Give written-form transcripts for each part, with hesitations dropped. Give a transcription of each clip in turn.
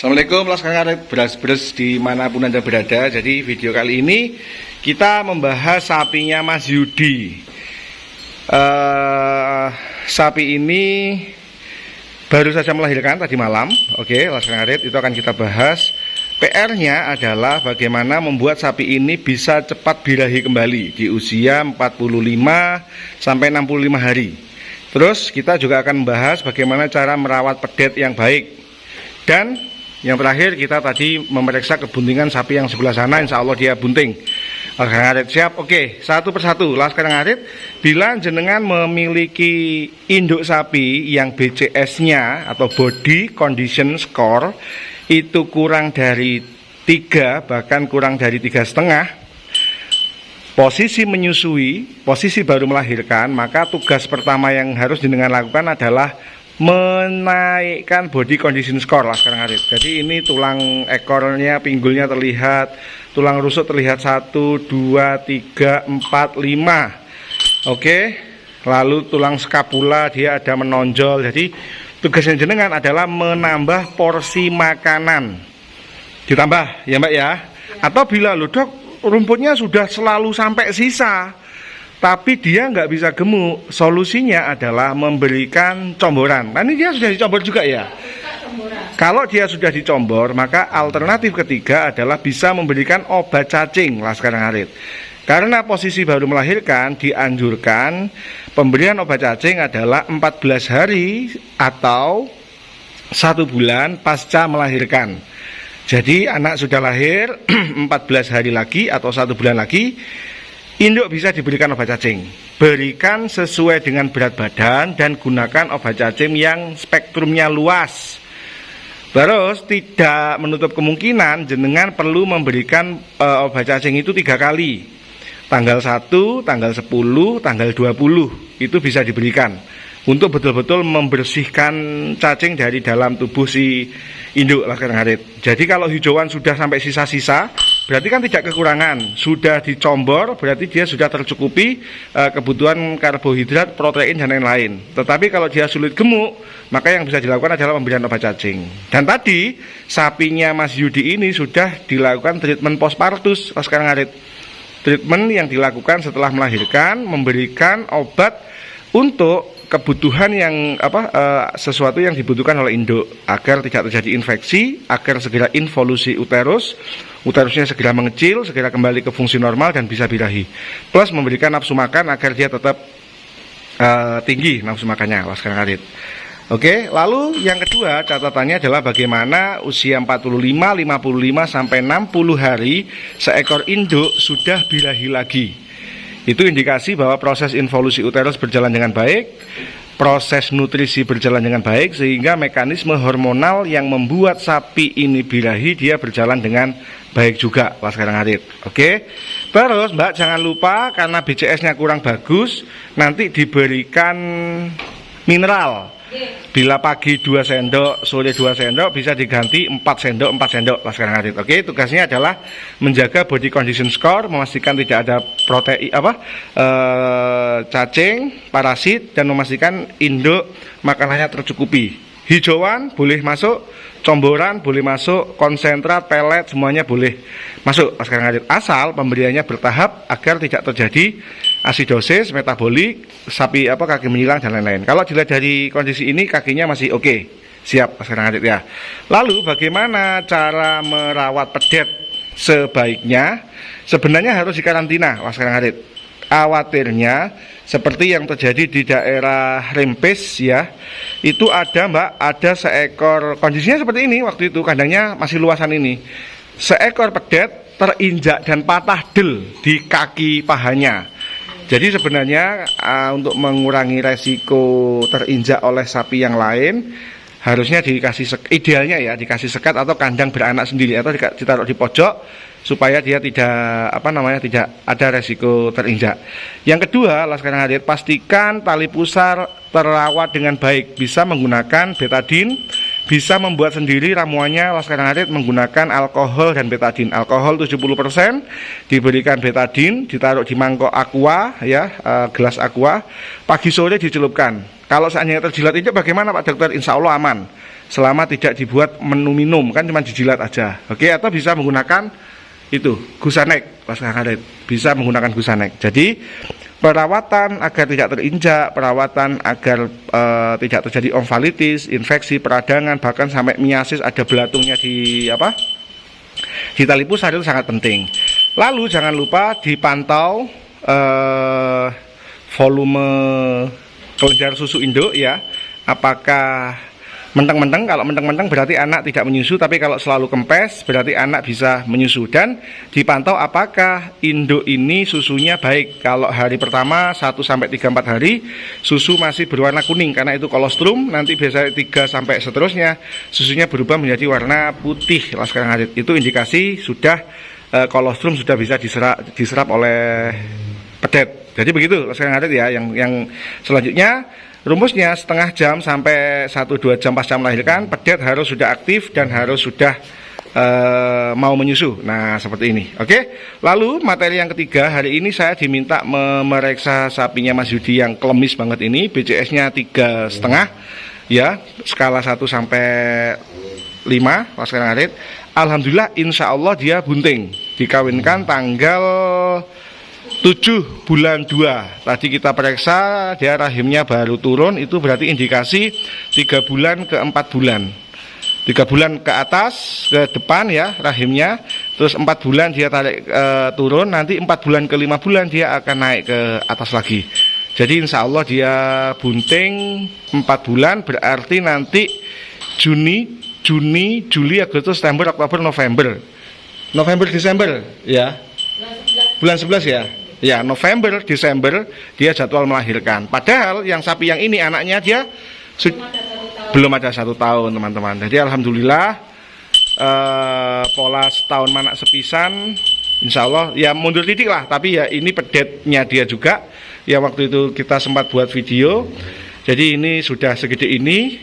Assalamualaikum Laskar Ngarit beras-beras dimanapun Anda berada. Jadi video kali ini kita membahas sapinya Mas Yudi. Sapi ini baru saja melahirkan tadi malam. Oke, Laskar Ngarit, itu akan kita bahas. PR-nya adalah bagaimana membuat sapi ini bisa cepat birahi kembali di usia 45 sampai 65 hari. Terus kita juga akan membahas bagaimana cara merawat pedet yang baik. Dan yang terakhir kita tadi memeriksa kebuntingan sapi yang sebelah sana, insya Allah dia bunting. Laskar Ngarit siap? Oke, satu persatu. Laskar Ngarit, bila jenengan memiliki induk sapi yang BCS-nya atau Body Condition Score itu kurang dari 3, bahkan kurang dari 3,5, posisi menyusui, posisi baru melahirkan, maka tugas pertama yang harus jenengan lakukan adalah menaikkan body condition score Laskar Ngarit. Jadi ini tulang ekornya, pinggulnya terlihat, tulang rusuk terlihat 1, 2, 3, 4, 5. Oke. Lalu tulang skapula dia ada menonjol. Jadi tugasnya jenengan adalah menambah porsi makanan. Ditambah ya Mbak ya. Atau bila lo dok rumputnya sudah selalu sampai sisa, tapi dia nggak bisa gemuk, solusinya adalah memberikan comboran. Nah, ini dia sudah dicombor juga ya. Kalau dia sudah dicombor, maka alternatif ketiga adalah bisa memberikan obat cacing Laskar Ngarit. Karena posisi baru melahirkan, dianjurkan pemberian obat cacing adalah 14 hari atau 1 bulan pasca melahirkan. Jadi anak sudah lahir 14 hari lagi atau 1 bulan lagi, induk bisa diberikan obat cacing. Berikan sesuai dengan berat badan dan gunakan obat cacing yang spektrumnya luas. Terus tidak menutup kemungkinan jenengan perlu memberikan obat cacing itu 3 kali. Tanggal 1, tanggal 10, tanggal 20 itu bisa diberikan untuk betul-betul membersihkan cacing dari dalam tubuh si induk Laskar Ngarit. Jadi kalau hijauan sudah sampai sisa-sisa, berarti kan tidak kekurangan. Sudah dicombor, berarti dia sudah tercukupi kebutuhan karbohidrat, protein, dan lain-lain. Tetapi kalau dia sulit gemuk, maka yang bisa dilakukan adalah pemberian obat cacing. Dan tadi, sapinya Mas Yudi ini sudah dilakukan treatment postpartus Laskar Ngarit. Treatment yang dilakukan setelah melahirkan, memberikan obat untuk kebutuhan yang sesuatu yang dibutuhkan oleh induk agar tidak terjadi infeksi, agar segera involusi uterusnya segera mengecil, segera kembali ke fungsi normal dan bisa birahi. Plus memberikan nafsu makan agar dia tetap tinggi nafsu makannya Laskar Ngarit. Oke, lalu yang kedua catatannya adalah bagaimana usia 45, 55 sampai 60 hari seekor induk sudah birahi lagi. Itu indikasi bahwa proses involusi uterus berjalan dengan baik, proses nutrisi berjalan dengan baik, sehingga mekanisme hormonal yang membuat sapi ini birahi dia berjalan dengan baik juga Laskar Ngarit. Oke. Terus Mbak jangan lupa karena BCS-nya kurang bagus, nanti diberikan mineral. Bila pagi 2 sendok, sore 2 sendok, bisa diganti 4 sendok Laskar Ngarit. Oke, tugasnya adalah menjaga body condition score, memastikan tidak ada cacing, parasit, dan memastikan induk makanannya tercukupi. Hijauan boleh masuk, comboran boleh masuk, konsentrat, pelet semuanya boleh masuk Laskar Ngarit. Asal pemberiannya bertahap agar tidak terjadi asidosis, metabolik, sapi kaki menyilang dan lain-lain. Kalau dilihat dari kondisi ini kakinya masih oke, siap Laskar Ngarit ya. Lalu bagaimana cara merawat pedet sebaiknya? Sebenarnya harus dikarantina Laskar Ngarit. Khawatirnya seperti yang terjadi di daerah Rempes ya, itu ada Mbak, ada seekor, kondisinya seperti ini waktu itu, kandangnya masih luasan ini, seekor pedet terinjak dan patah del di kaki pahanya. Jadi sebenarnya untuk mengurangi resiko terinjak oleh sapi yang lain, harusnya dikasih idealnya ya dikasih sekat atau kandang beranak sendiri atau ditaruh di pojok supaya dia tidak tidak ada resiko terinjak. Yang kedua, Laskar Ngarit, pastikan tali pusar terawat dengan baik, bisa menggunakan betadine, bisa membuat sendiri ramuannya Laskar Ngarit menggunakan alkohol dan betadine. Alkohol 70%, diberikan betadine, ditaruh di mangkok aqua ya, gelas aqua, pagi sore dicelupkan. Kalau seandainya terjilat itu bagaimana Pak Dokter? Insya Allah aman. selama tidak dibuat menu minum, kan cuma dijilat aja. Oke, atau bisa menggunakan itu Gusanek, Laskar Karet. Bisa menggunakan Gusanek. Jadi perawatan agar tidak terinjak, perawatan agar tidak terjadi omfalitis, infeksi, peradangan, bahkan sampai miasis, ada belatungnya di di tali pusar, itu sangat penting. Lalu jangan lupa dipantau volume kelenjar susu induk ya. Apakah menteng-menteng? Kalau menteng-menteng berarti anak tidak menyusu, tapi kalau selalu kempes berarti anak bisa menyusu. Dan dipantau apakah induk ini susunya baik. Kalau hari pertama 1-3-4 hari susu masih berwarna kuning karena itu kolostrum, nanti biasanya 3 sampai seterusnya susunya berubah menjadi warna putih Laskar Ngarit. Itu indikasi sudah kolostrum sudah bisa diserap oleh pedet. Jadi begitu Laskar Ngarit ya. Yang selanjutnya, rumusnya setengah jam sampai 1-2 jam pasca melahirkan, pedet harus sudah aktif dan harus sudah mau menyusu. Nah, seperti ini. Oke. Lalu materi yang ketiga, hari ini saya diminta memeriksa sapinya Mas Yudi yang klemis banget ini, BCS-nya 3,5 ya, skala 1 sampai 5 Laskar Ngarit. Alhamdulillah, insya Allah dia bunting. Dikawinkan tanggal 7 bulan 2. Tadi kita periksa dia rahimnya baru turun, itu berarti indikasi 3 bulan ke 4 bulan. 3 bulan ke atas ke depan ya rahimnya, terus 4 bulan dia tarik turun, nanti 4 bulan ke 5 bulan dia akan naik ke atas lagi. Jadi insya Allah dia bunting 4 bulan, berarti nanti Juni, Juli, Agustus, September, Oktober, November, Desember ya. Bulan 11 ya. Ya, November, Desember dia jadwal melahirkan. Padahal yang sapi yang ini anaknya dia belum ada 1 tahun, teman-teman. Jadi alhamdulillah pola setahun manak sepisan, insya Allah ya mundur titik lah. Tapi ya ini pedetnya dia juga. Ya waktu itu kita sempat buat video. Jadi ini sudah segede ini,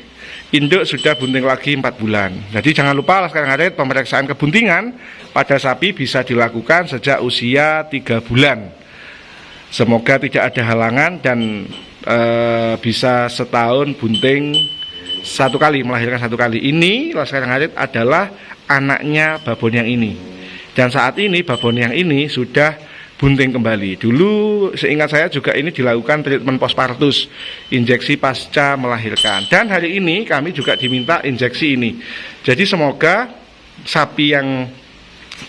induk sudah bunting lagi 4 bulan. Jadi jangan lupa Laskar Ngarit, pemeriksaan kebuntingan pada sapi bisa dilakukan sejak usia 3 bulan. Semoga tidak ada halangan dan bisa setahun bunting 1 kali, melahirkan 1 kali. Ini Laskar Ngarit adalah anaknya babon yang ini. Dan saat ini babon yang ini sudah bunting kembali. Dulu seingat saya juga ini dilakukan treatment postpartus, injeksi pasca melahirkan. Dan hari ini kami juga diminta injeksi ini. Jadi semoga sapi yang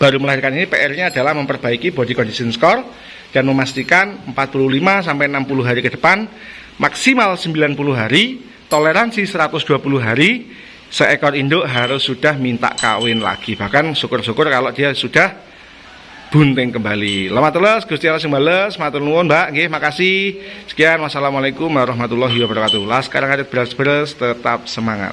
baru melahirkan ini PR-nya adalah memperbaiki body condition score dan memastikan 45 sampai 60 hari ke depan, maksimal 90 hari, toleransi 120 hari, seekor induk harus sudah minta kawin lagi. Bahkan syukur-syukur kalau dia sudah bunting kembali. Selamat tulas, Gusti Allah sembales, matur nuwun Mbak, nggih, makasih. Sekian, wassalamualaikum warahmatullahi wabarakatuh. Laskar Ngarit beres-beres, tetap semangat.